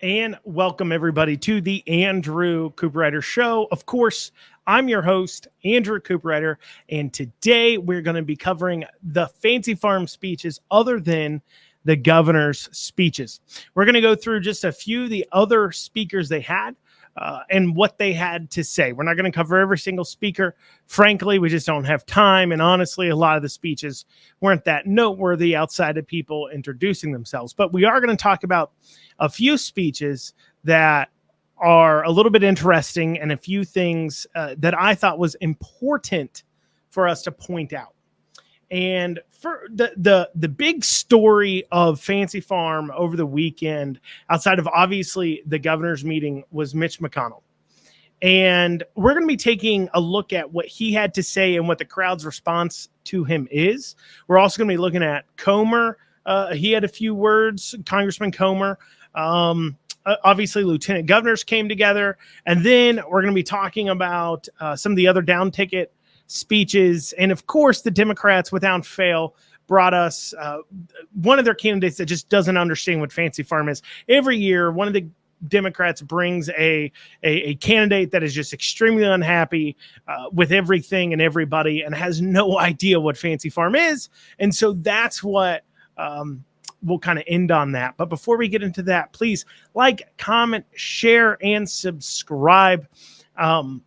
And welcome everybody to the Andrew Cooperrider Show. Of course, I'm your host, Andrew Cooperrider, and today we're going to be covering the Fancy Farm speeches other than the governor's speeches. We're going to go through just a few of the other speakers they had and what they had to say. We're not going to cover every single speaker. Frankly, we just don't have time. And honestly, a lot of the speeches weren't that noteworthy outside of people introducing themselves. But we are going to talk about a few speeches that are a little bit interesting and a few things that I thought was important for us to point out. And for the big story of Fancy Farm over the weekend, outside of obviously the governor's meeting, was Mitch McConnell. And we're going to be taking a look at what he had to say and what the crowd's response to him is. We're also going to be looking at Comer. He had a few words, Congressman Comer. Obviously, lieutenant governors came together. And then we're going to be talking about some of the other down ticket speeches. And of course, the Democrats, without fail, brought us one of their candidates that just doesn't understand what Fancy Farm is. Every year, one of the Democrats brings a candidate that is just extremely unhappy with everything and everybody and has no idea what Fancy Farm is. And so that's what we'll kind of end on that. But before we get into that, please like, comment, share, and subscribe. That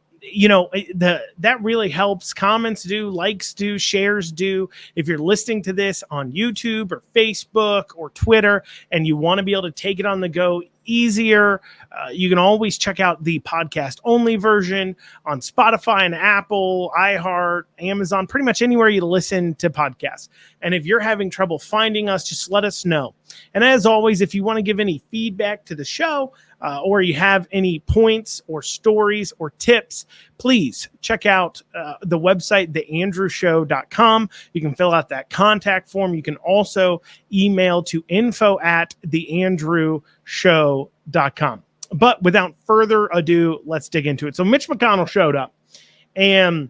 really helps. Comments do, likes do, shares do. If you're listening to this on YouTube or Facebook or Twitter and you want to be able to take it on the go easier, you can always check out the podcast only version on Spotify and Apple, iHeart, Amazon, pretty much anywhere you listen to podcasts. And if you're having trouble finding us, just let us know. And as always, if you want to give any feedback to the show, or you have any points or stories or tips, please check out the website, theandrewshow.com. You can fill out that contact form. You can also email to info@theandrewshow.com. But without further ado, let's dig into it. So Mitch McConnell showed up, and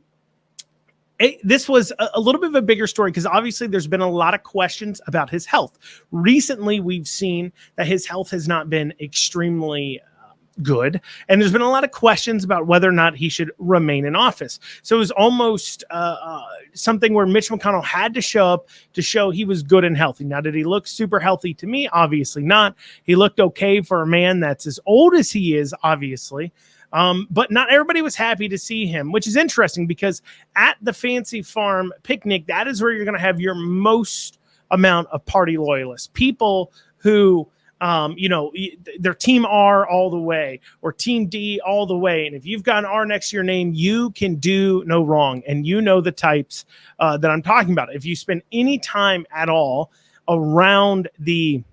this was a little bit of a bigger story because obviously there's been a lot of questions about his health. Recently, we've seen that his health has not been extremely good, and there's been a lot of questions about whether or not he should remain in office. So it was almost something where Mitch McConnell had to show up to show he was good and healthy. Now, did he look super healthy to me? Obviously not. He looked okay for a man that's as old as he is, obviously. But not everybody was happy to see him, which is interesting because at the Fancy Farm picnic, that is where you're going to have your most amount of party loyalists, people who, they're Team R all the way or Team D all the way. And if you've got an R next to your name, you can do no wrong. And you know the types that I'm talking about. If you spend any time at all around the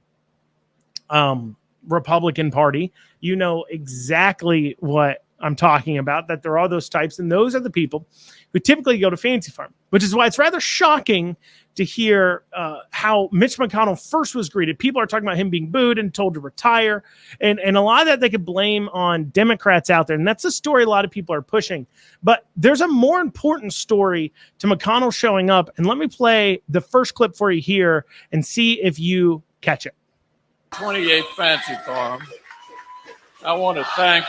Republican Party, you know exactly what I'm talking about, that there are those types, and those are the people who typically go to Fancy Farm, which is why it's rather shocking to hear how Mitch McConnell first was greeted. People are talking about him being booed and told to retire, and a lot of that they could blame on Democrats out there, and that's a story a lot of people are pushing. But there's a more important story to McConnell showing up, and let me play the first clip for you here and see if you catch it. 28th Fancy Farm. I want to thank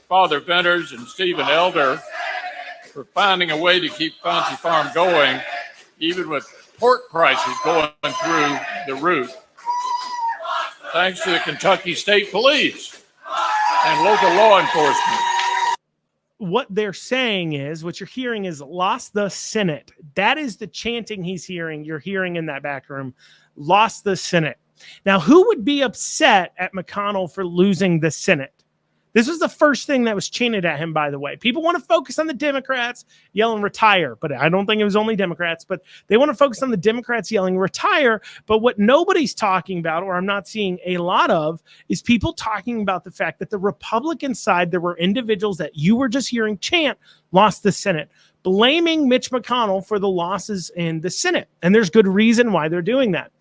Father Venters and Stephen Elder for finding a way to keep Fancy Farm going, even with pork prices going through the roof. Thanks to the Kentucky State Police and local law enforcement. What they're saying is, what you're hearing is lost the Senate. That is the chanting he's hearing. You're hearing in that back room, lost the Senate. Now, who would be upset at McConnell for losing the Senate? This was the first thing that was chanted at him, by the way. People want to focus on the Democrats yelling retire, but I don't think it was only Democrats, but they want to focus on the Democrats yelling retire. But what nobody's talking about, or I'm not seeing a lot of, is people talking about the fact that the Republican side, there were individuals that you were just hearing chant, lost the Senate, blaming Mitch McConnell for the losses in the Senate. And there's good reason why they're doing that.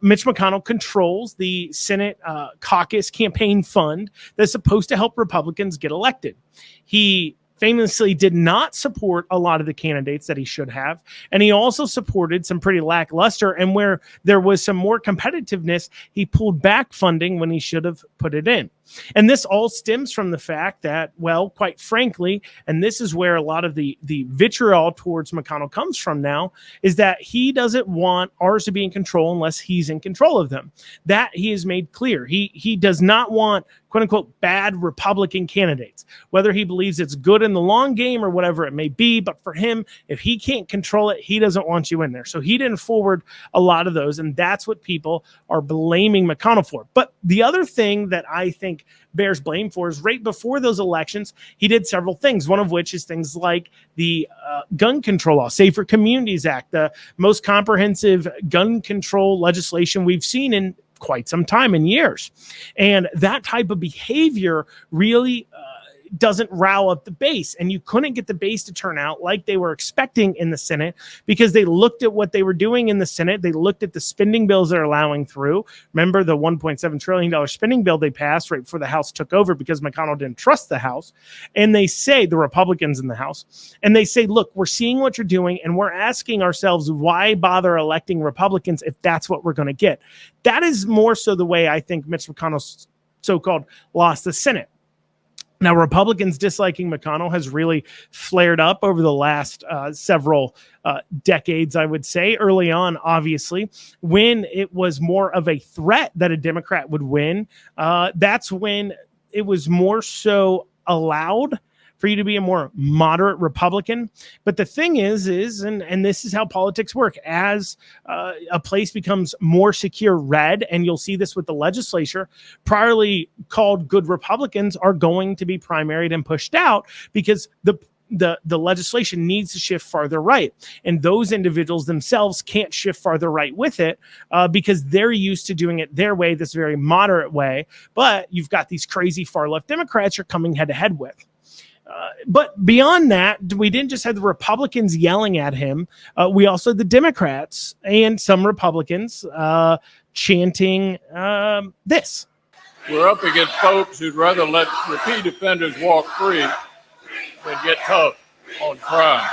Mitch McConnell controls the Senate caucus campaign fund that's supposed to help Republicans get elected. He famously did not support a lot of the candidates that he should have. And he also supported some pretty lackluster, and where there was some more competitiveness, he pulled back funding when he should have put it in. And this all stems from the fact that, well, quite frankly, and this is where a lot of the vitriol towards McConnell comes from now, is that he doesn't want ours to be in control unless he's in control of them. That he has made clear. He does not want, quote unquote, bad Republican candidates, whether he believes it's good in the long game or whatever it may be. But for him, if he can't control it, he doesn't want you in there. So he didn't forward a lot of those. And that's what people are blaming McConnell for. But the other thing that I think bears blame for is right before those elections, he did several things, one of which is things like the gun control law, Safer Communities Act, the most comprehensive gun control legislation we've seen in quite some time, in years. And that type of behavior really doesn't rile up the base. And you couldn't get the base to turn out like they were expecting in the Senate, because they looked at what they were doing in the Senate. They looked at the spending bills they're allowing through. Remember the $1.7 trillion spending bill they passed right before the House took over because McConnell didn't trust the House. And they say, the Republicans in the House, and they say, look, we're seeing what you're doing, and we're asking ourselves, why bother electing Republicans if that's what we're going to get? That is more so the way I think Mitch McConnell so-called lost the Senate. Now, Republicans disliking McConnell has really flared up over the last several decades, I would say. Early on, obviously, when it was more of a threat that a Democrat would win, that's when it was more so allowed for you to be a more moderate Republican. But the thing is, and this is how politics work, as a place becomes more secure red, and you'll see this with the legislature, priorly called good Republicans are going to be primaried and pushed out because the legislation needs to shift farther right. And those individuals themselves can't shift farther right with it because they're used to doing it their way, this very moderate way. But you've got these crazy far left Democrats you're coming head to head with. But beyond that, we didn't just have the Republicans yelling at him. We also had the Democrats and some Republicans chanting this. We're up against folks who'd rather let repeat offenders walk free than get tough on crime.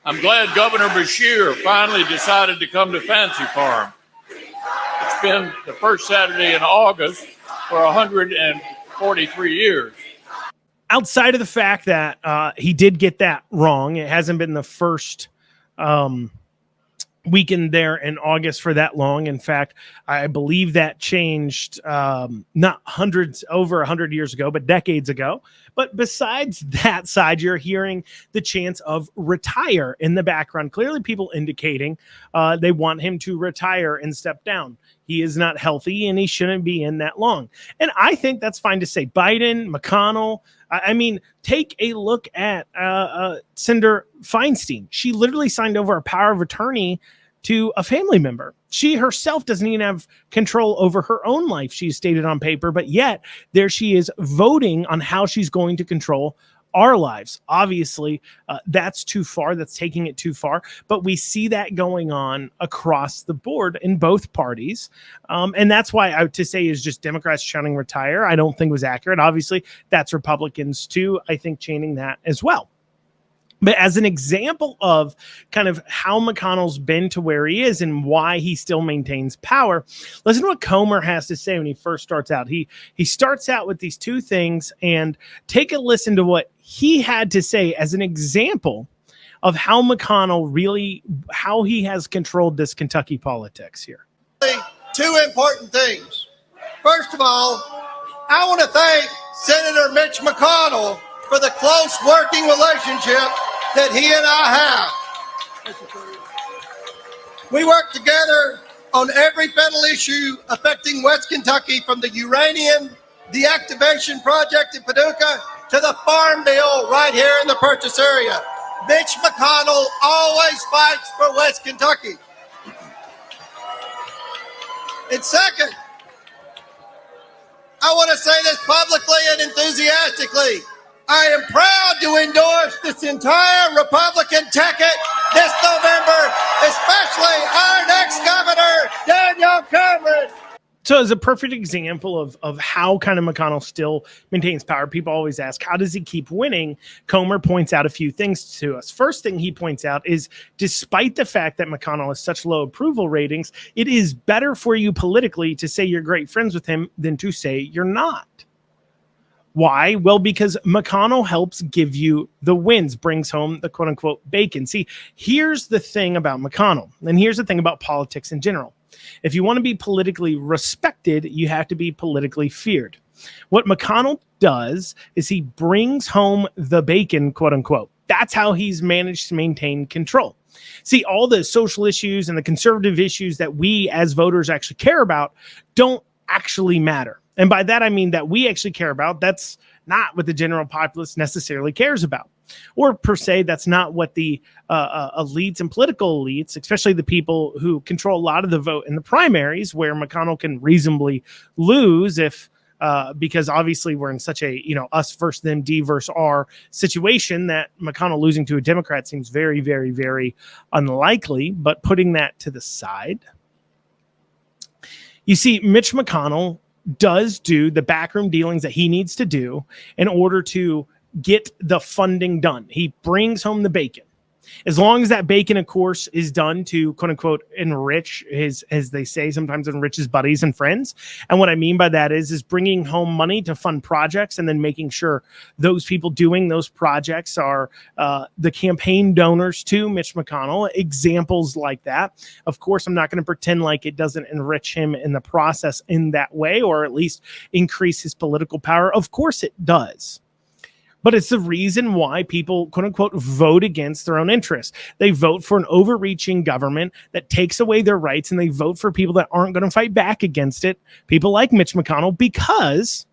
I'm glad Governor Beshear finally decided to come to Fancy Farm. It's been the first Saturday in August for 143 years. Outside of the fact that he did get that wrong, it hasn't been the first weekend there in August for that long. In fact, I believe that changed not over 100 years ago, but decades ago. But besides that side, you're hearing the chants of retire in the background. Clearly people indicating they want him to retire and step down. He is not healthy and he shouldn't be in that long. And I think that's fine to say. Biden, McConnell, I mean, take a look at Senator Feinstein. She literally signed over a power of attorney to a family member. She herself doesn't even have control over her own life, she stated on paper, but yet there she is voting on how she's going to control our lives. Obviously, that's too far. That's taking it too far. But we see that going on across the board in both parties. And that's why to say is just Democrats chanting retire, I don't think was accurate. Obviously, that's Republicans too, I think, chanting that as well. But as an example of kind of how McConnell's been to where he is and why he still maintains power, listen to what Comer has to say when he first starts out. He starts out with these two things, and take a listen to what he had to say as an example of how McConnell really, how he has controlled this Kentucky politics here. Two important things. First of all, I want to thank Senator Mitch McConnell for the close working relationship that he and I have. We work together on every federal issue affecting West Kentucky, from the uranium deactivation project in Paducah to the farm bill right here in the purchase area. Mitch McConnell always fights for West Kentucky. And second, I want to say this publicly and enthusiastically. I am proud to endorse this entire Republican ticket this November, especially our next governor, Daniel Cameron. So as a perfect example of how kind of McConnell still maintains power, people always ask, how does he keep winning? Comer points out a few things to us. First thing he points out is, despite the fact that McConnell has such low approval ratings, it is better for you politically to say you're great friends with him than to say you're not. Why? Well, because McConnell helps give you the wins, brings home the quote unquote bacon. See, here's the thing about McConnell, and here's the thing about politics in general. If you want to be politically respected, you have to be politically feared. What McConnell does is he brings home the bacon, quote unquote. That's how he's managed to maintain control. See, all the social issues and the conservative issues that we as voters actually care about don't actually matter. And by that, I mean that we actually care about. That's not what the general populace necessarily cares about. Or per se, that's not what the elites and political elites, especially the people who control a lot of the vote in the primaries, where McConnell can reasonably lose if because obviously we're in such a, us versus them, D versus R situation, that McConnell losing to a Democrat seems very, very, very unlikely. But putting that to the side, you see, Mitch McConnell does do the backroom dealings that he needs to do in order to get the funding done. He brings home the bacon. As long as that bacon, of course, is done to quote unquote enrich his, as they say, sometimes enrich his buddies and friends. And what I mean by that is bringing home money to fund projects and then making sure those people doing those projects are the campaign donors to Mitch McConnell. Examples like that. Of course, I'm not going to pretend like it doesn't enrich him in the process in that way, or at least increase his political power. Of course it does. But it's the reason why people, quote unquote, vote against their own interests. They vote for an overreaching government that takes away their rights, and they vote for people that aren't going to fight back against it. People like Mitch McConnell, because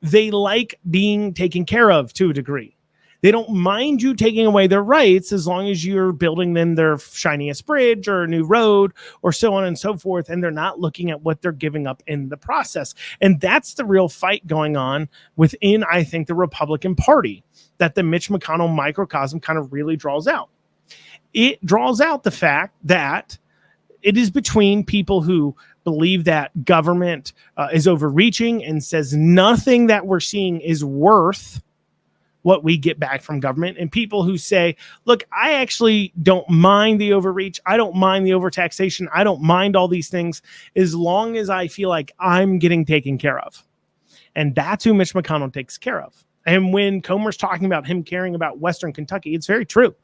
they like being taken care of to a degree. They don't mind you taking away their rights as long as you're building them their shiniest bridge or a new road or so on and so forth. And they're not looking at what they're giving up in the process. And that's the real fight going on within, I think, the Republican Party that the Mitch McConnell microcosm kind of really draws out. It draws out the fact that it is between people who believe that government is overreaching and says nothing that we're seeing is worth what we get back from government, and people who say, look, I actually don't mind the overreach. I don't mind the overtaxation. I don't mind all these things as long as I feel like I'm getting taken care of. And that's who Mitch McConnell takes care of. And when Comer's talking about him caring about Western Kentucky, it's very true.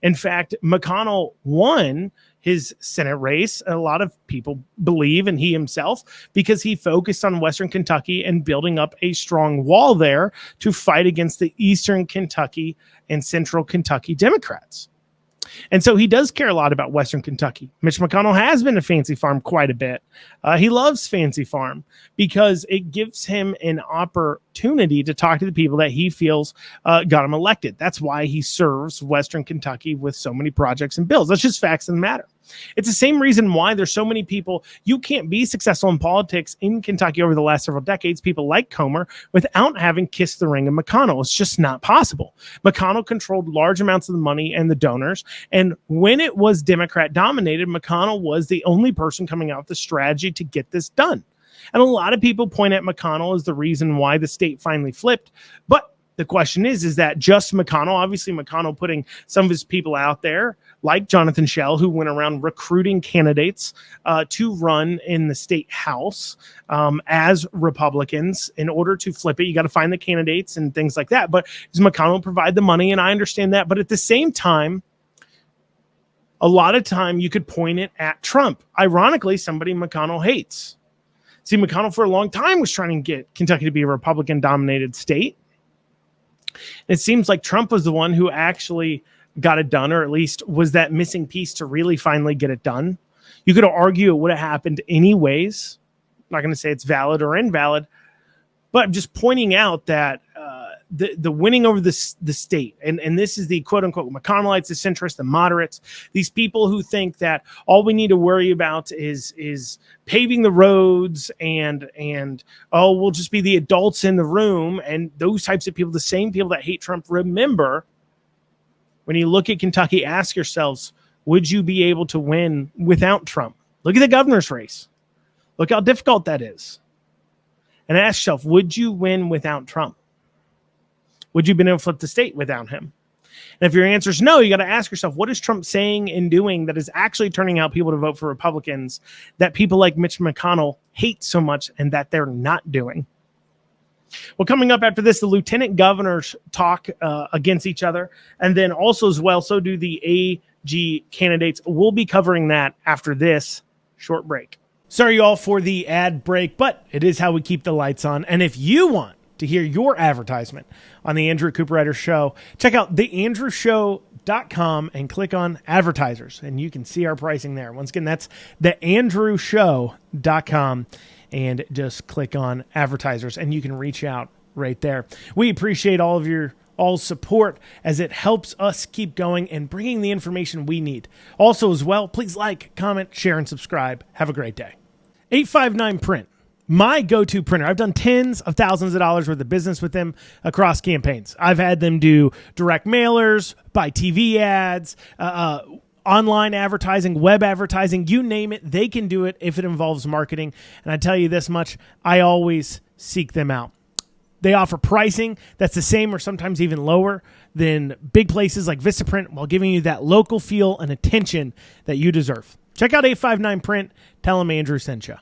In fact, McConnell won his Senate race, a lot of people believe, and he himself, because he focused on Western Kentucky and building up a strong wall there to fight against the Eastern Kentucky and Central Kentucky Democrats. And so he does care a lot about Western Kentucky. Mitch McConnell has been to Fancy Farm quite a bit. He loves Fancy Farm because it gives him an opportunity to talk to the people that he feels got him elected. That's why he serves Western Kentucky with so many projects and bills. That's just facts of the matter. It's the same reason why there's so many people. You can't be successful in politics in Kentucky over the last several decades, people like Comer, without having kissed the ring of McConnell. It's just not possible. McConnell controlled large amounts of the money and the donors. And when it was Democrat dominated, McConnell was the only person coming out with the strategy to get this done. And a lot of people point at McConnell as the reason why the state finally flipped. But the question is that just McConnell? Obviously, McConnell putting some of his people out there, like Jonathan Schell, who went around recruiting candidates to run in the state house as Republicans. In order to flip it, you got to find the candidates and things like that. But does McConnell provide the money? And I understand that. But at the same time, a lot of time you could point it at Trump. Ironically, somebody McConnell hates. See, McConnell for a long time was trying to get Kentucky to be a Republican-dominated state. It seems like Trump was the one who actually got it done, or at least was that missing piece to really finally get it done. You could argue it would have happened anyways. I'm not going to say it's valid or invalid, but I'm just pointing out that the winning over the state, and this is the quote-unquote McConnellites, the centrists, the moderates, these people who think that all we need to worry about is paving the roads and we'll just be the adults in the room, and those types of people, the same people that hate Trump. Remember, when you look at Kentucky, ask yourselves, would you be able to win without Trump? Look at the governor's race. Look how difficult that is. And ask yourself, would you win without Trump? Would you have been able to flip the state without him? And if your answer is no, you got to ask yourself, what is Trump saying and doing that is actually turning out people to vote for Republicans that people like Mitch McConnell hate so much and that they're not doing? Well, coming up after this, the lieutenant governors talk against each other. And then also as well, so do the AG candidates. We'll be covering that after this short break. Sorry, y'all, for the ad break, but it is how we keep the lights on. And if you want to hear your advertisement on the Andrew Cooperrider Show, check out theandrewshow.com and click on advertisers, and you can see our pricing there. Once again, that's theandrewshow.com, and just click on advertisers, and you can reach out right there. We appreciate all of your support as it helps us keep going and bringing the information we need. Also as well, please like, comment, share, and subscribe. Have a great day. 859 Print, my go-to printer. I've done tens of thousands of dollars worth of business with them across campaigns. I've had them do direct mailers, buy TV ads, online advertising, web advertising, you name it. They can do it if it involves marketing. And I tell you this much, I always seek them out. They offer pricing that's the same or sometimes even lower than big places like Vistaprint while giving you that local feel and attention that you deserve. Check out 859 Print. Tell them Andrew sent you.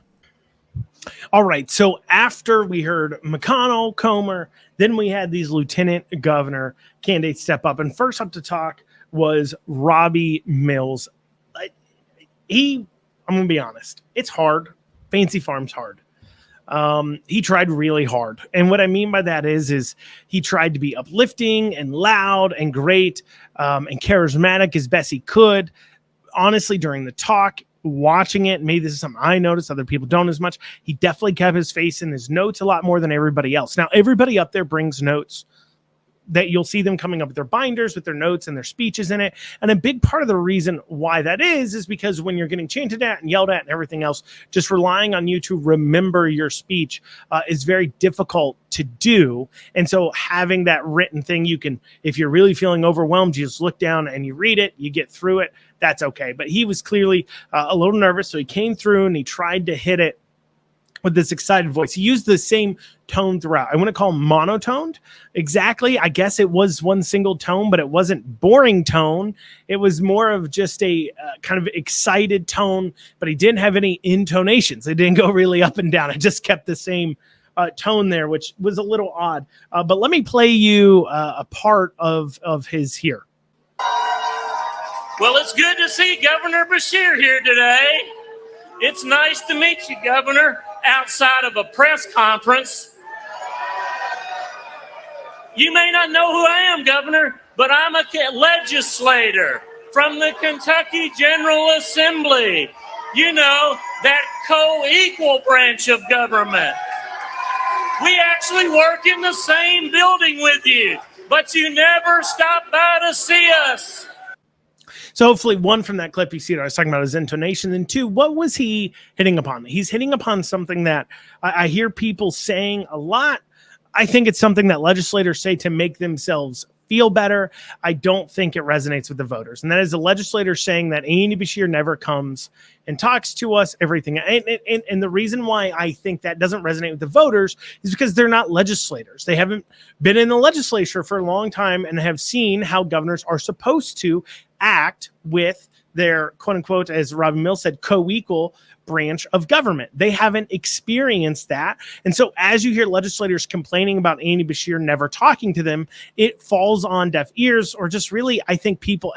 All right, so after we heard McConnell, Comer, then we had these lieutenant governor candidates step up. And first up to talk was Robbie Mills. I'm going to be honest. It's hard. Fancy Farm's hard. He tried really hard. And what I mean by that is he tried to be uplifting and loud and great and charismatic as best he could. Honestly, during the talk, watching it, maybe this is something I noticed, other people don't as much, he definitely kept his face in his notes a lot more than everybody else. Now, everybody up there brings notes that you'll see them coming up with their binders with their notes and their speeches in it. And a big part of the reason why that is because when you're getting chanted at and yelled at and everything else, just relying on you to remember your speech is very difficult to do. And so having that written thing, you can, if you're really feeling overwhelmed, you just look down and you read it, you get through it. That's okay. But he was clearly a little nervous. So he came through and he tried to hit it with this excited voice. He used the same tone throughout. I want to call him monotoned. Exactly. I guess it was one single tone, but it wasn't boring tone. It was more of just a kind of excited tone, but he didn't have any intonations. It didn't go really up and down. It just kept the same tone there, which was a little odd. But let me play you a part of his here. Well, it's good to see Governor Beshear here today. It's nice to meet you, Governor, outside of a press conference. You may not know who I am, Governor, but I'm a legislator from the Kentucky General Assembly. You know, that co-equal branch of government. We actually work in the same building with you, but you never stop by to see us. So hopefully, one, from that clip, you see that I was talking about his intonation. And two, what was he hitting upon? He's hitting upon something that I hear people saying a lot. I think it's something that legislators say to make themselves feel better. I don't think it resonates with the voters. And that is the legislator saying that Andy Beshear never comes and talks to us, everything. And the reason why I think that doesn't resonate with the voters is because they're not legislators. They haven't been in the legislature for a long time and have seen how governors are supposed to act with their, quote unquote, as Robbie Mills said, co-equal branch of government. They haven't experienced that. And so as you hear legislators complaining about Andy Beshear never talking to them, it falls on deaf ears, or just really, I think people,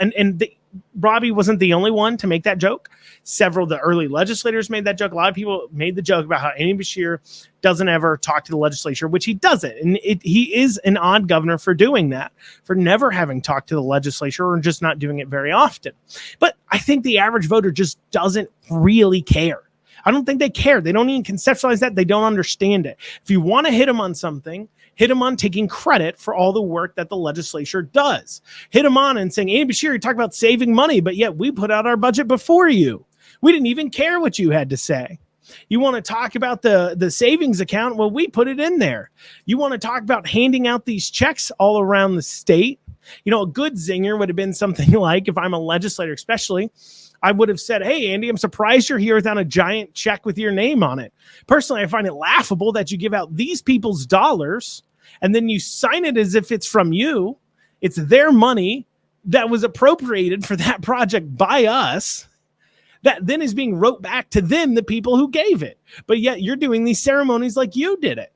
Robbie wasn't the only one to make that joke. Several of the early legislators made that joke. A lot of people made the joke about how Andy Beshear doesn't ever talk to the legislature, which he doesn't. And he is an odd governor for doing that, for never having talked to the legislature or just not doing it very often. But I think the average voter just doesn't really care. I don't think they care. They don't even conceptualize that. They don't understand it. If you want to hit them on something, hit him on taking credit for all the work that the legislature does. Hit him on and saying, Andy Beshear, you talk about saving money, but yet we put out our budget before you. We didn't even care what you had to say. You want to talk about the savings account? Well, we put it in there. You want to talk about handing out these checks all around the state? You know, a good zinger would have been something like, if I'm a legislator especially, I would have said, hey, Andy, I'm surprised you're here without a giant check with your name on it. Personally, I find it laughable that you give out these people's dollars and then you sign it as if it's from you. It's their money that was appropriated for that project by us that then is being wrote back to them, the people who gave it. But yet you're doing these ceremonies like you did it.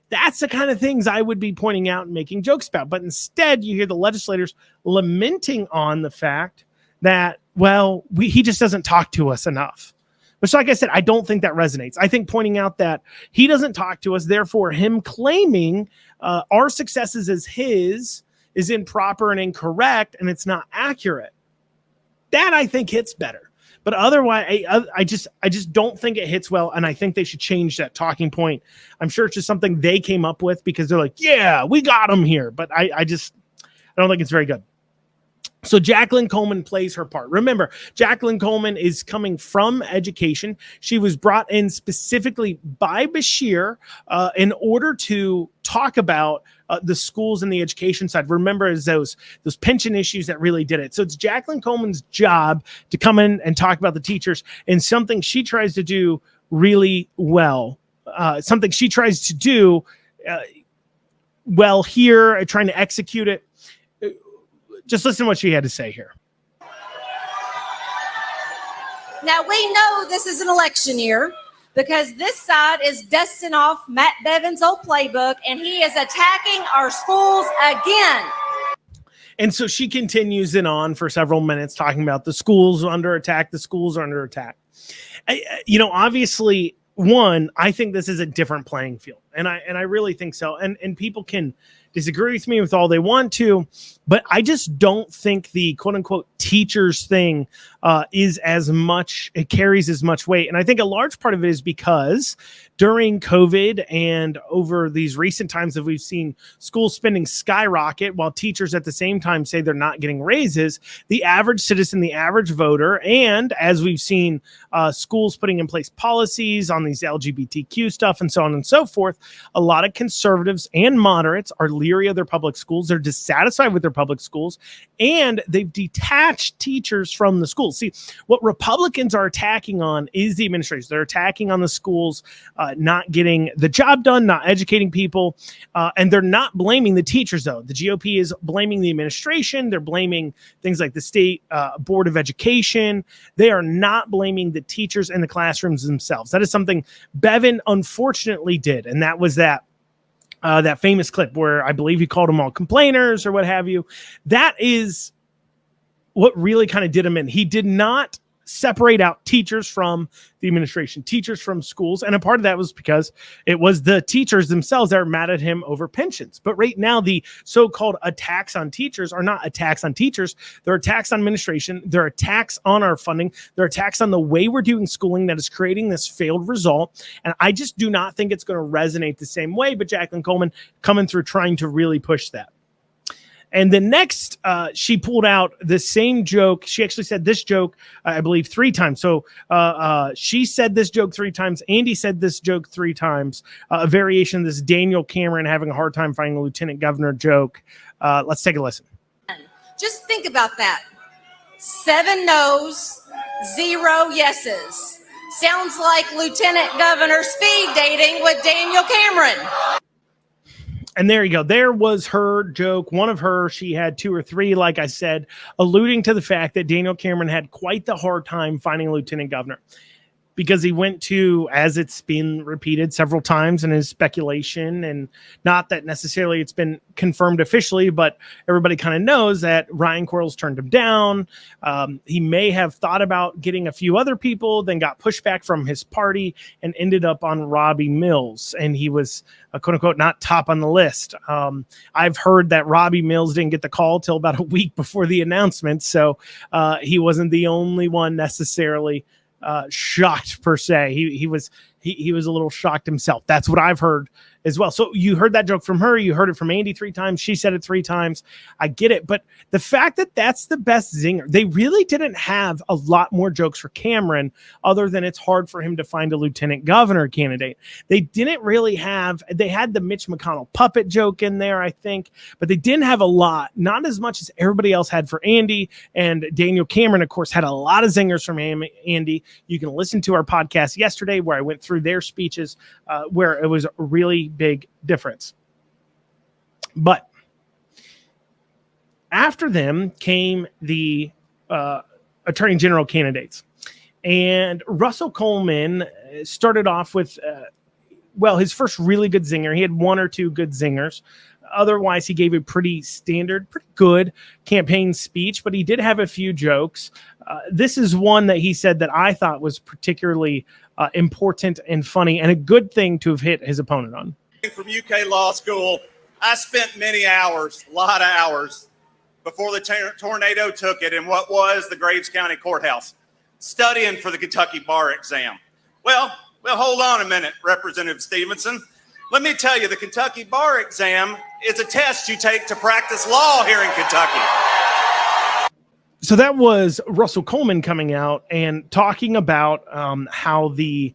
That's the kind of things I would be pointing out and making jokes about. But instead, you hear the legislators lamenting on the fact that, well, he just doesn't talk to us enough. Which, like I said, I don't think that resonates. I think pointing out that he doesn't talk to us, therefore him claiming our successes as his is improper and incorrect, and it's not accurate. That, I think, hits better. But otherwise, I just don't think it hits well, and I think they should change that talking point. I'm sure it's just something they came up with because they're like, yeah, we got him here. But I don't think it's very good. So Jacqueline Coleman plays her part. Remember, Jacqueline Coleman is coming from education. She was brought in specifically by Beshear in order to talk about the schools and the education side. Remember, is those pension issues that really did it. So it's Jacqueline Coleman's job to come in and talk about the teachers, and something she tries to do really well. Something she tries to do well here, trying to execute it. Just listen to what she had to say here. Now, we know this is an election year because this side is dusting off Matt Bevin's old playbook, and he is attacking our schools again. And so she continues it on for several minutes talking about the schools are under attack. The schools are under attack. Obviously, one, I think this is a different playing field. And I really think so. And people can disagree with me with all they want to, but I just don't think the quote unquote teachers thing is as much, it carries as much weight. And I think a large part of it is because during COVID and over these recent times that we've seen school spending skyrocket while teachers at the same time say they're not getting raises, the average citizen, the average voter, and as we've seen schools putting in place policies on these LGBTQ stuff and so on and so forth, a lot of conservatives and moderates are leery of their public schools. They're dissatisfied with their public schools, and they've detached teachers from the schools. See, what Republicans are attacking on is the administration. They're attacking on the schools not getting the job done, not educating people, and they're not blaming the teachers, though. The GOP is blaming the administration. They're blaming things like the state board of education. They are not blaming the teachers and the classrooms themselves. That is something Bevin unfortunately did, and that was that famous clip where I believe he called them all complainers or what have you. That is what really kind of did him in. He did not separate out teachers from the administration, teachers from schools. And a part of that was because it was the teachers themselves that were mad at him over pensions. But right now, the so-called attacks on teachers are not attacks on teachers. They're attacks on administration. They're attacks on our funding. They're attacks on the way we're doing schooling that is creating this failed result. And I just do not think it's going to resonate the same way. But Jacqueline Coleman coming through trying to really push that. And then next, she pulled out the same joke. She actually said this joke, I believe, 3 times. So she said this joke 3 times. Andy said this joke 3 times. A variation of this Daniel Cameron having a hard time finding a lieutenant governor joke. Let's take a listen. Just think about that. 7 no's, 0 yeses. Sounds like Lieutenant Governor speed dating with Daniel Cameron. And there you go. There was her joke. One of her, she had 2 or 3, like I said, alluding to the fact that Daniel Cameron had quite the hard time finding a lieutenant governor because he went to, as it's been repeated several times in his speculation, and not that necessarily it's been confirmed officially, but everybody kind of knows that Ryan Quarles turned him down. He may have thought about getting a few other people, then got pushback from his party and ended up on Robbie Mills. And he was, quote unquote, not top on the list. I've heard that Robbie Mills didn't get the call till about a week before the announcement. So he wasn't the only one necessarily shocked per se. He was he was a little shocked himself. That's what I've heard as well. So you heard that joke from her. You heard it from Andy 3 times. She said it 3 times. I get it. But the fact that that's the best zinger, they really didn't have a lot more jokes for Cameron other than it's hard for him to find a lieutenant governor candidate. They didn't really have, they had the Mitch McConnell puppet joke in there, I think, but they didn't have a lot, not as much as everybody else had for Andy. And Daniel Cameron, of course, had a lot of zingers from Andy. You can listen to our podcast yesterday where I went through their speeches where it was a really big difference. But after them came the attorney general candidates. And Russell Coleman started off with, his first really good zinger. He had 1 or 2 good zingers. Otherwise, he gave a pretty standard, pretty good campaign speech, but he did have a few jokes. This is one that he said that I thought was particularly important and funny and a good thing to have hit his opponent on. From UK Law School, I spent many hours, a lot of hours, before the tornado took it in what was the Graves County Courthouse, studying for the Kentucky bar exam. Well, hold on a minute, Representative Stevenson. Let me tell you, the Kentucky bar exam is a test you take to practice law here in Kentucky. So that was Russell Coleman coming out and talking about how the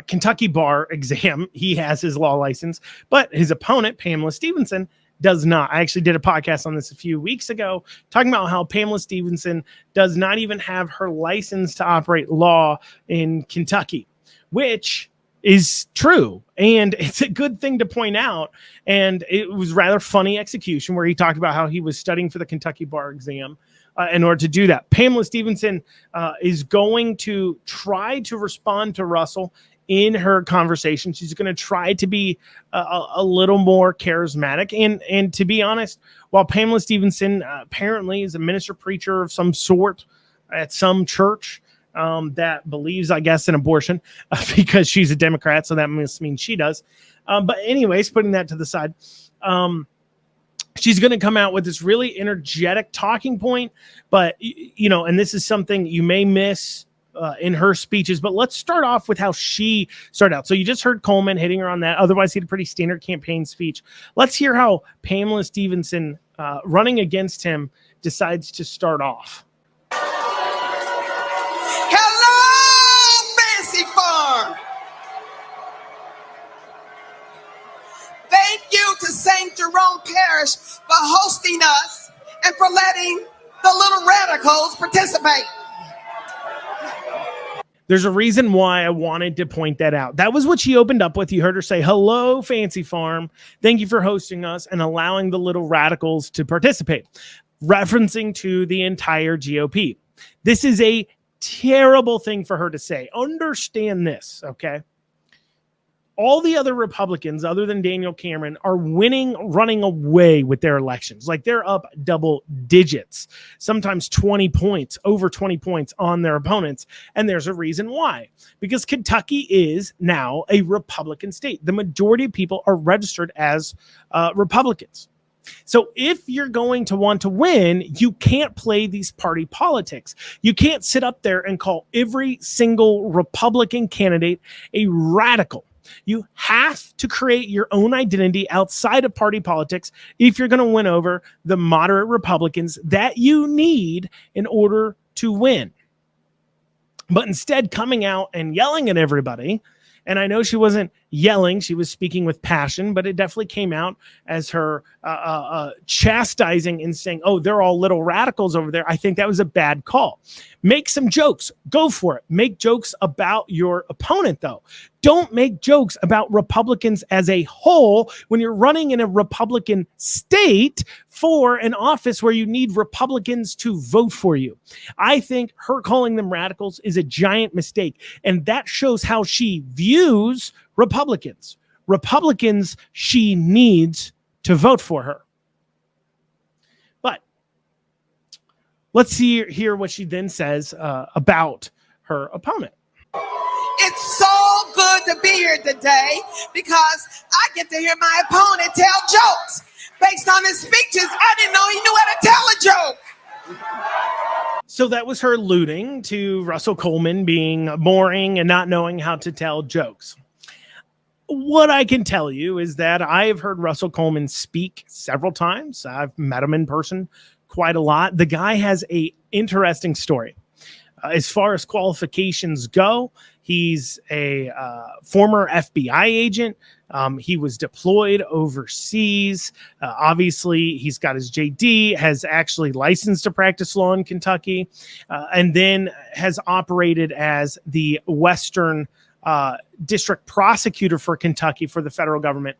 Kentucky bar exam, he has his law license, but his opponent, Pamela Stevenson, does not. I actually did a podcast on this a few weeks ago talking about how Pamela Stevenson does not even have her license to operate law in Kentucky, which is true. And it's a good thing to point out. And it was rather funny execution where he talked about how he was studying for the Kentucky bar exam in order to do that. Pamela Stevenson is going to try to respond to Russell in her conversation. She's going to try to be a little more charismatic. And to be honest, while Pamela Stevenson apparently is a minister preacher of some sort at some church that believes, I guess, in abortion because she's a Democrat, so that must mean she does. But anyways, putting that to the side, she's going to come out with this really energetic talking point. But, and this is something you may miss in her speeches, but let's start off with how she started out. So you just heard Coleman hitting her on that. Otherwise, he had a pretty standard campaign speech. Let's hear how Pamela Stevenson, running against him, decides to start off. Hello, Fancy Farm. Thank you to St. Jerome Parish for hosting us and for letting the little radicals participate. There's a reason why I wanted to point that out. That was what she opened up with. You heard her say, hello, Fancy Farm. Thank you for hosting us and allowing the little radicals to participate, referencing to the entire GOP. This is a terrible thing for her to say. Understand this, okay? All the other Republicans, other than Daniel Cameron, are winning, running away with their elections. Like they're up double digits, sometimes 20 points, over 20 points on their opponents. And there's a reason why. Because Kentucky is now a Republican state. The majority of people are registered as Republicans. So if you're going to want to win, you can't play these party politics. You can't sit up there and call every single Republican candidate a radical. You have to create your own identity outside of party politics if you're going to win over the moderate Republicans that you need in order to win. But instead, coming out and yelling at everybody, and I know she wasn't yelling, she was speaking with passion, but it definitely came out as her chastising and saying, oh, they're all little radicals over there. I think that was a bad call. Make some jokes. Go for it. Make jokes about your opponent, though. Don't make jokes about Republicans as a whole when you're running in a Republican state for an office where you need Republicans to vote for you. I think her calling them radicals is a giant mistake, and that shows how she views Republicans. Republicans she needs to vote for her. But let's hear what she then says about her opponent. It's so good to be here today because I get to hear my opponent tell jokes. Based on his speeches, I didn't know he knew how to tell a joke. So that was her alluding to Russell Coleman being boring and not knowing how to tell jokes. What I can tell you is that I have heard Russell Coleman speak several times. I've met him in person quite a lot. The guy has an interesting story. As far as qualifications go, he's a former FBI agent. He was deployed overseas. Obviously, he's got his JD, has actually licensed to practice law in Kentucky, and then has operated as the Western district prosecutor for Kentucky for the federal government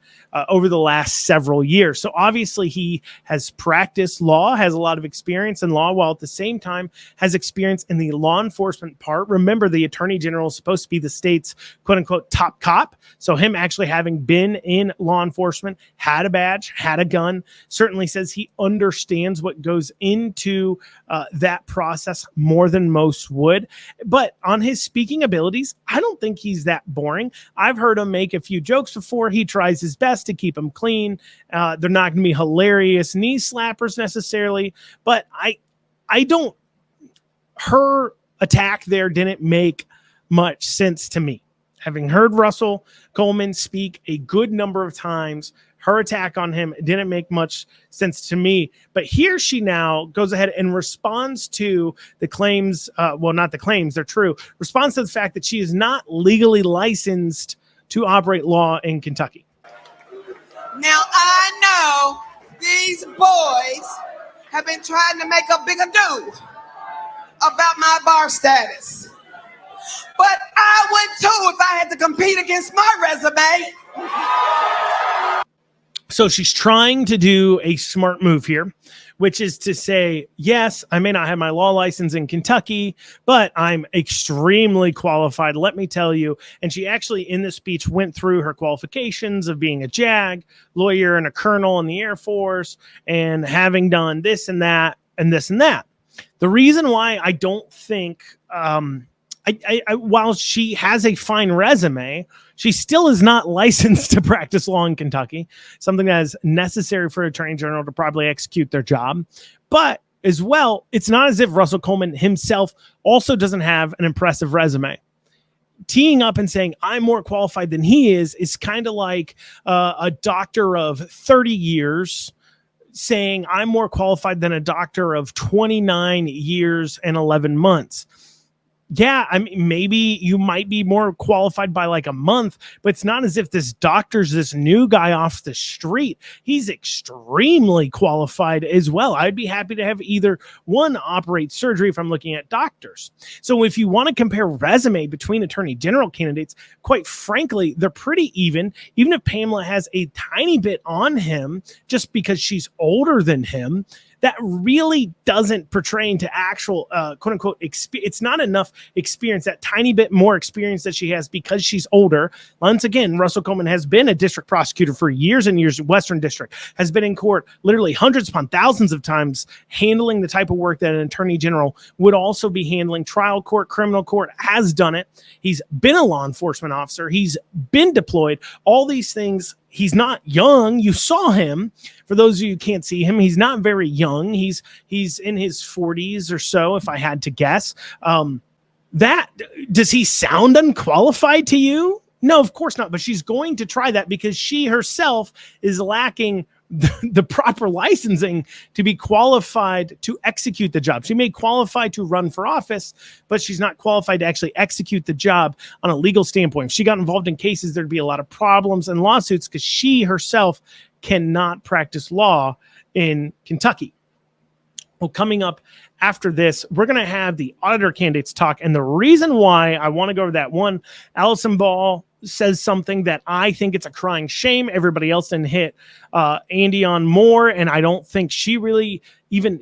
over the last several years. So obviously he has practiced law, has a lot of experience in law, while at the same time has experience in the law enforcement part. Remember, the attorney general is supposed to be the state's quote unquote top cop. So him actually having been in law enforcement, had a badge, had a gun, certainly says he understands what goes into that process more than most would. But on his speaking abilities, I don't think he's that boring. I've heard him make a few jokes before. He tries his best to keep them clean. They're not going to be hilarious knee slappers necessarily, but I don't. Her attack there didn't make much sense to me. Having heard Russell Coleman speak a good number of times, her attack on him didn't make much sense to me. But here she now goes ahead and responds to the claims, well, not the claims, they're true, responds to the fact that she is not legally licensed to operate law in Kentucky. Now, I know these boys have been trying to make a big ado about my bar status. But I would too if I had to compete against my resume. So she's trying to do a smart move here, which is to say, yes, I may not have my law license in Kentucky, but I'm extremely qualified, let me tell you. And she actually, in this speech, went through her qualifications of being a JAG lawyer and a colonel in the Air Force and having done this and that and this and that. The reason why I don't think, while she has a fine resume, she still is not licensed to practice law in Kentucky, something that is necessary for attorney general to probably execute their job. But as well, it's not as if Russell Coleman himself also doesn't have an impressive resume. Teeing up and saying, I'm more qualified than he is kind of like a doctor of 30 years saying, I'm more qualified than a doctor of 29 years and 11 months. Yeah, I mean, maybe you might be more qualified by like a month, but it's not as if this doctor's this new guy off the street. He's extremely qualified as well. I'd be happy to have either one operate surgery if I'm looking at doctors. So if you want to compare resume between attorney general candidates, quite frankly, they're pretty even if Pamela has a tiny bit on him just because she's older than him. That really doesn't portray into actual quote unquote experience. It's not enough experience, that tiny bit more experience that she has because she's older. Once again, Russell Coleman has been a district prosecutor for years and years, Western District, has been in court literally hundreds upon thousands of times, handling the type of work that an attorney general would also be handling. Trial court, criminal court, has done it. He's been a law enforcement officer. He's been deployed. All these things. He's not young. You saw him. For those of you who can't see him, he's not very young. He's in his 40s or so, if I had to guess. Does he sound unqualified to you? No, of course not. But she's going to try that because she herself is lacking the proper licensing to be qualified to execute the job. She may qualify to run for office, but she's not qualified to actually execute the job on a legal standpoint. If she got involved in cases, there'd be a lot of problems and lawsuits because she herself cannot practice law in Kentucky. Well, coming up after this, we're going to have the auditor candidates talk. And the reason why I want to go over that one, Allison Ball says something that I think it's a crying shame. Everybody else didn't hit Andy on more. And I don't think she really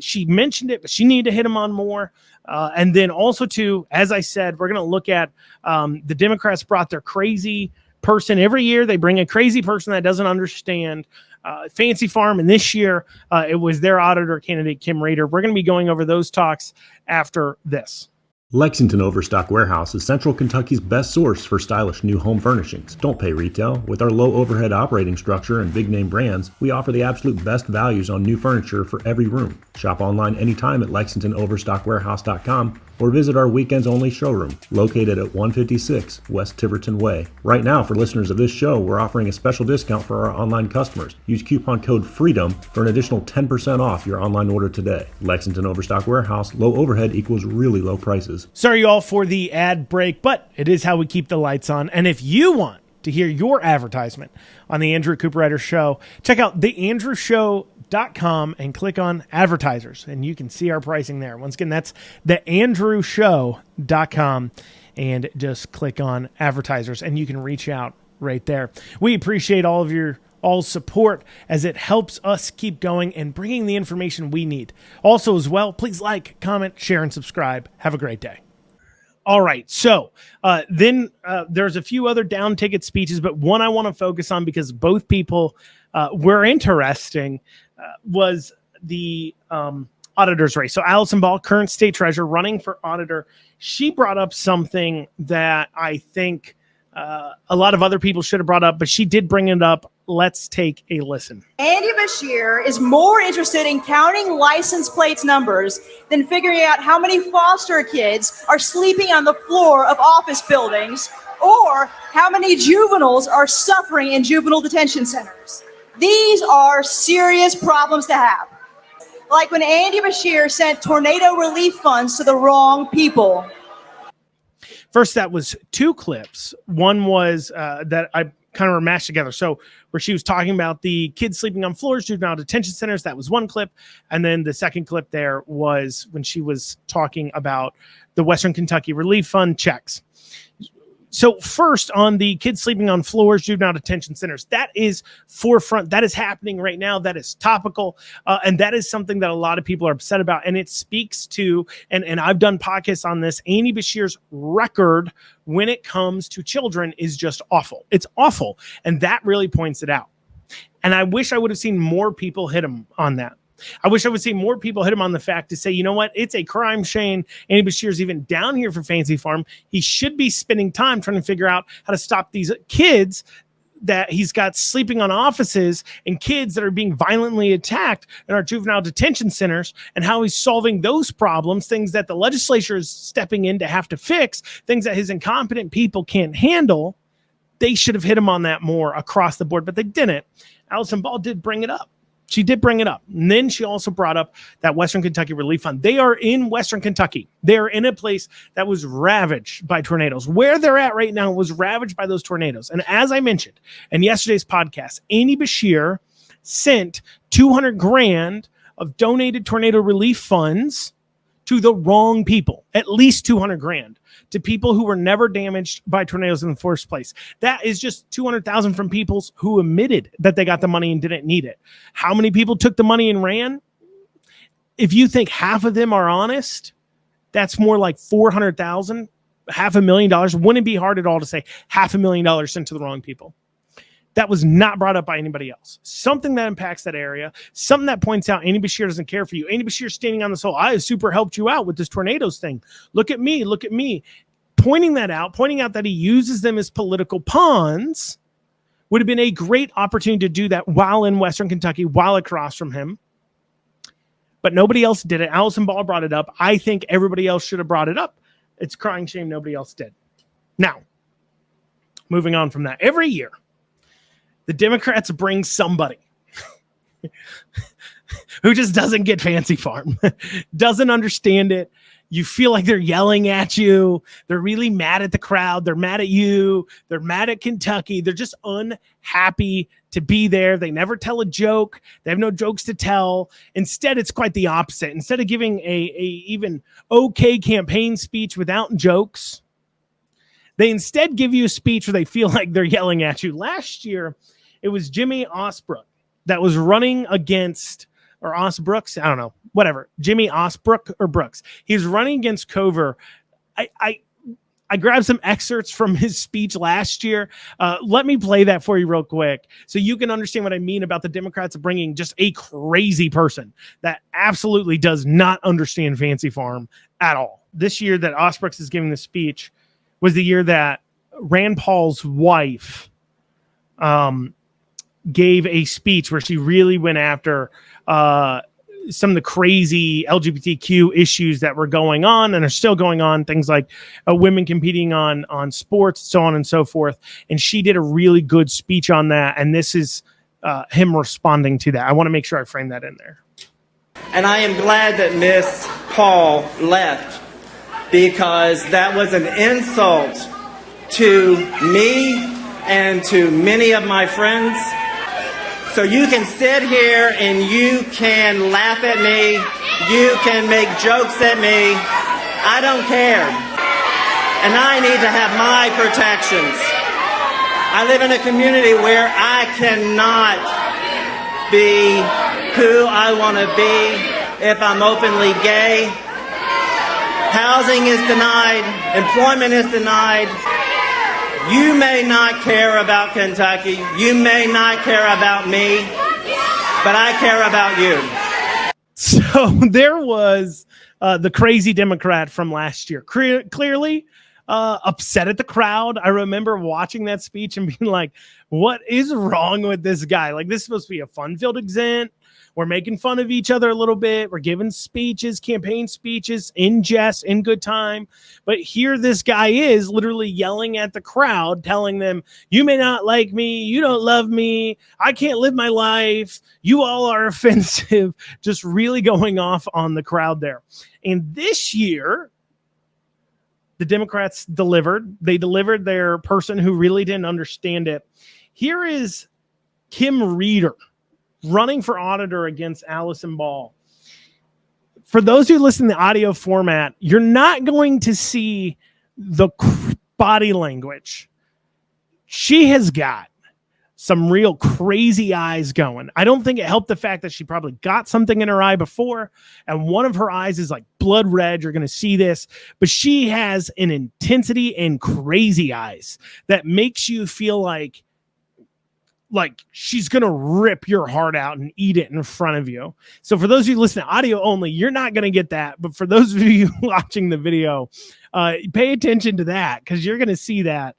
she mentioned it, but she needed to hit him on more. And then also too, as I said, we're going to look at the Democrats brought their crazy person every year. They bring a crazy person that doesn't understand Fancy Farm. And this year it was their auditor candidate, Kim Rader. We're going to be going over those talks after this. Lexington Overstock Warehouse is Central Kentucky's best source for stylish new home furnishings. Don't pay retail. With our low overhead operating structure and big name brands, we offer the absolute best values on new furniture for every room. Shop online anytime at LexingtonOverstockWarehouse.com or visit our weekends only showroom located at 156 West Tiverton Way. Right now, for listeners of this show, we're offering a special discount for our online customers. Use coupon code FREEDOM for an additional 10% off your online order today. Lexington Overstock Warehouse, low overhead equals really low prices. Sorry, all for the ad break, but it is how we keep the lights on. And if you want to hear your advertisement on the Andrew Cooperrider Show, check out theandrewshow.com and click on advertisers, and you can see our pricing there. Once again, that's theandrewshow.com, and just click on advertisers, and you can reach out right there. We appreciate all of your support as it helps us keep going and bringing the information we need. Also, as well, please like, comment, share, and subscribe. Have a great day. All right, so then there's a few other down ticket speeches, but one I want to focus on because both people were interesting was the auditor's race. So Allison Ball, current state treasurer, running for auditor, she brought up something that I think a lot of other people should have brought up, but she did bring it up. Let's take a listen. Andy Beshear is more interested in counting license plates numbers than figuring out how many foster kids are sleeping on the floor of office buildings or how many juveniles are suffering in juvenile detention centers. These are serious problems to have. Like when Andy Beshear sent tornado relief funds to the wrong people. First, that was two clips. One was that I kind of were mashed together. So where she was talking about the kids sleeping on floors, juvenile detention centers, that was one clip. And then the second clip there was when she was talking about the Western Kentucky Relief Fund checks. So first, on the kids sleeping on floors, juvenile detention centers, that is forefront. That is happening right now. That is topical. And that is something that a lot of people are upset about. And it speaks to, and I've done podcasts on this, Andy Beshear's record when it comes to children is just awful. It's awful. And that really points it out. And I wish I would have seen more people hit him on that. I wish I would see more people hit him on the fact to say, you know what, it's a crime shame. Andy Beshear's even down here for Fancy Farm. He should be spending time trying to figure out how to stop these kids that he's got sleeping on offices and kids that are being violently attacked in our juvenile detention centers, and how he's solving those problems, things that the legislature is stepping in to have to fix, things that his incompetent people can't handle. They should have hit him on that more across the board, but they didn't. Allison Ball did bring it up. She did bring it up. And then she also brought up that Western Kentucky Relief Fund. They are in Western Kentucky. They are in a place that was ravaged by tornadoes. Where they're at right now was ravaged by those tornadoes. And as I mentioned in yesterday's podcast, Andy Beshear sent $200,000 of donated tornado relief funds to the wrong people, at least $200,000 to people who were never damaged by tornadoes in the first place. That is just $200,000 from people who admitted that they got the money and didn't need it. How many people took the money and ran? If you think half of them are honest, that's more like $400,000, $500,000. Wouldn't it be hard at all to say $500,000 sent to the wrong people? That was not brought up by anybody else. Something that impacts that area, something that points out Andy Beshear doesn't care for you. Andy Beshear standing on this whole, I super helped you out with this tornadoes thing. Look at me. Pointing that out, pointing out that he uses them as political pawns would have been a great opportunity to do that while in Western Kentucky, while across from him. But nobody else did it. Allison Ball brought it up. I think everybody else should have brought it up. It's a crying shame nobody else did. Now, moving on from that, every year, the Democrats bring somebody who just doesn't get Fancy Farm, doesn't understand it. You feel like they're yelling at you. They're really mad at the crowd. They're mad at you. They're mad at Kentucky. They're just unhappy to be there. They never tell a joke. They have no jokes to tell. Instead, it's quite the opposite. Instead of giving a even okay campaign speech without jokes, they instead give you a speech where they feel like they're yelling at you. Last year, it was Jimmy Osbrook that was running against, or Osbrooks, I don't know, whatever. Jimmy Osbrook or Brooks. He's running against Cover. I I grabbed some excerpts from his speech last year. Let me play that for you real quick so you can understand what I mean about the Democrats bringing just a crazy person that absolutely does not understand Fancy Farm at all. This year that Osbrooks is giving the speech was the year that Rand Paul's wife gave a speech where she really went after some of the crazy LGBTQ issues that were going on and are still going on, things like women competing on sports, so on and so forth. And she did a really good speech on that. And this is him responding to that. I want to make sure I frame that in there. And I am glad that Miss Paul left, because that was an insult to me and to many of my friends. So you can sit here and you can laugh at me, you can make jokes at me, I don't care. And I need to have my protections. I live in a community where I cannot be who I want to be if I'm openly gay. Housing is denied, employment is denied. You may not care about Kentucky, you may not care about me, but I care about you. So there was the crazy Democrat from last year, clearly upset at the crowd. I remember watching that speech and being like, what is wrong with this guy? Like, this is supposed to be a fun-filled event. We're making fun of each other a little bit. We're giving speeches, campaign speeches in jest, in good time. But here this guy is literally yelling at the crowd, telling them, you may not like me. You don't love me. I can't live my life. You all are offensive. Just really going off on the crowd there. And this year, the Democrats delivered. They delivered their person who really didn't understand it. Here is Kim Reeder running for auditor against Allison Ball. For those who listen to the audio format, you're not going to see the body language. She has got some real crazy eyes going. I don't think it helped the fact that she probably got something in her eye before, and one of her eyes is like blood red. You're going to see this, but she has an intensity and crazy eyes that makes you feel like she's going to rip your heart out and eat it in front of you. So for those of you listening to audio only, you're not going to get that. But for those of you watching the video, pay attention to that, because you're going to see that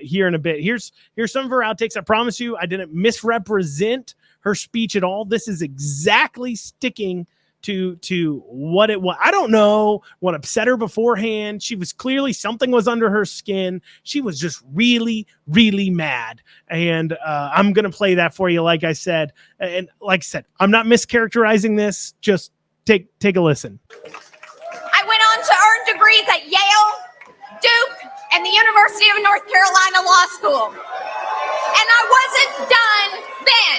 here in a bit. Here's some of her outtakes. I promise you, I didn't misrepresent her speech at all. This is exactly sticking to what it was. I don't know what upset her beforehand. She was clearly, something was under her skin. She was just really, really mad. And I'm going to play that for you, like I said. And like I said, I'm not mischaracterizing this. Just take a listen. I went on to earn degrees at Yale, Duke, and the University of North Carolina Law School. And I wasn't done then.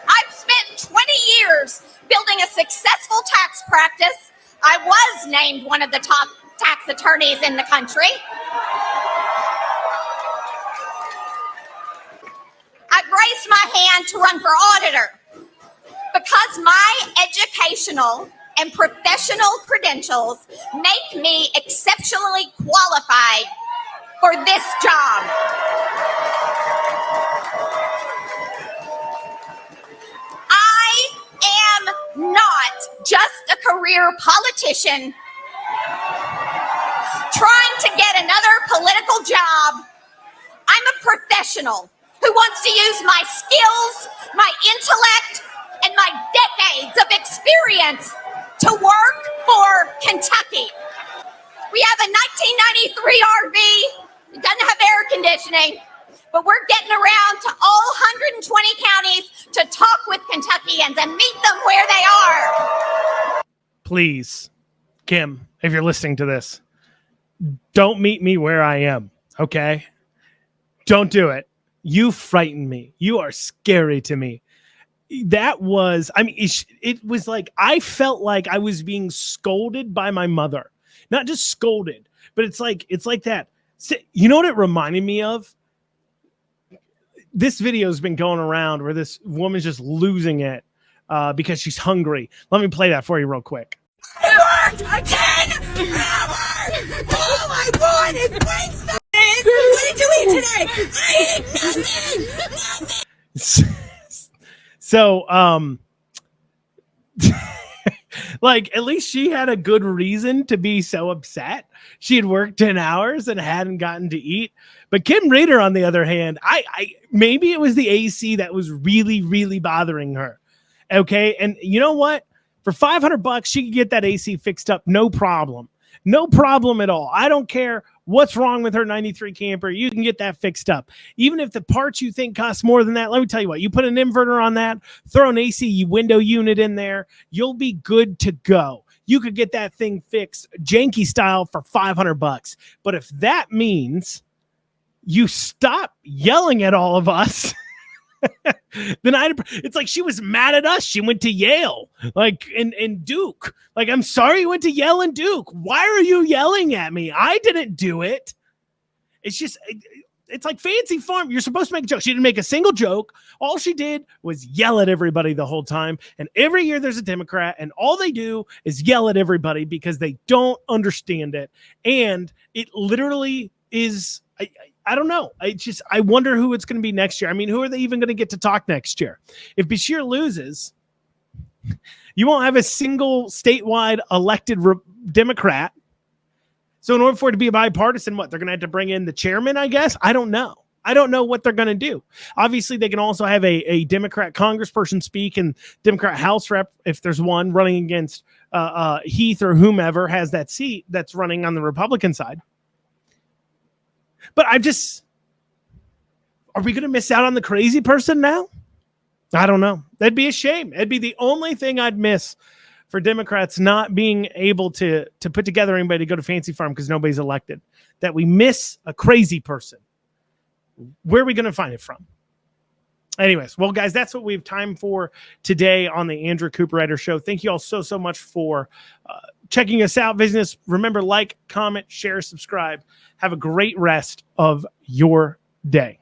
I've spent 20 years building a successful tax practice. I was named one of the top tax attorneys in the country. I've raised my hand to run for auditor because my educational and professional credentials make me exceptionally qualified for this job. I am not just a career politician trying to get another political job. I'm a professional who wants to use my skills, my intellect, and my decades of experience to work for Kentucky. We have a 1993 RV. It doesn't have air conditioning, but we're getting around to all 120 counties to talk with Kentuckians and meet them where they are. Please, Kim, if you're listening to this, don't meet me where I am, okay? Don't do it. You frighten me. You are scary to me. That was, I mean, it was like, I felt like I was being scolded by my mother. Not just scolded, but it's like that. You know what it reminded me of? This video has been going around where this woman's just losing it because she's hungry. Let me play that for you real quick. I worked 10 hours All I want is Princeton. What did you eat today? I ate nothing. So, like, at least she had a good reason to be so upset. She had worked 10 hours and hadn't gotten to eat. But Kim Reeder, on the other hand, I maybe it was the AC that was really, really bothering her. Okay. And you know what? For $500, she could get that AC fixed up. No problem. No problem at all. I don't care what's wrong with her 93 camper. You can get that fixed up. Even if the parts you think cost more than that, let me tell you what, you put an inverter on that, throw an AC window unit in there, you'll be good to go. You could get that thing fixed janky style for $500. But if that means you stop yelling at all of us, then it's like she was mad at us. She went to Yale, like, and Duke. Like, I'm sorry you went to Yale and Duke. Why are you yelling at me? I didn't do it. It's just, it's like Fancy Farm. You're supposed to make a joke. She didn't make a single joke. All she did was yell at everybody the whole time. And every year there's a Democrat, and all they do is yell at everybody because they don't understand it. And it literally is, I don't know. I wonder who it's going to be next year. I mean, who are they even going to get to talk next year? If Beshear loses, you won't have a single statewide elected Democrat. So in order for it to be a bipartisan, what, they're going to have to bring in the chairman, I guess? I don't know. I don't know what they're going to do. Obviously, they can also have a Democrat congressperson speak and Democrat House rep, if there's one, running against Heath or whomever has that seat that's running on the Republican side. But are we going to miss out on the crazy person now? I don't know. That'd be a shame. It'd be the only thing I'd miss for Democrats not being able to put together anybody to go to Fancy Farm because nobody's elected. That we miss a crazy person. Where are we going to find it from? Anyways, well, guys, that's what we have time for today on the Andrew Cooperrider Show. Thank you all so much for checking us out, visiting us. Remember, like, comment, share, subscribe. Have a great rest of your day.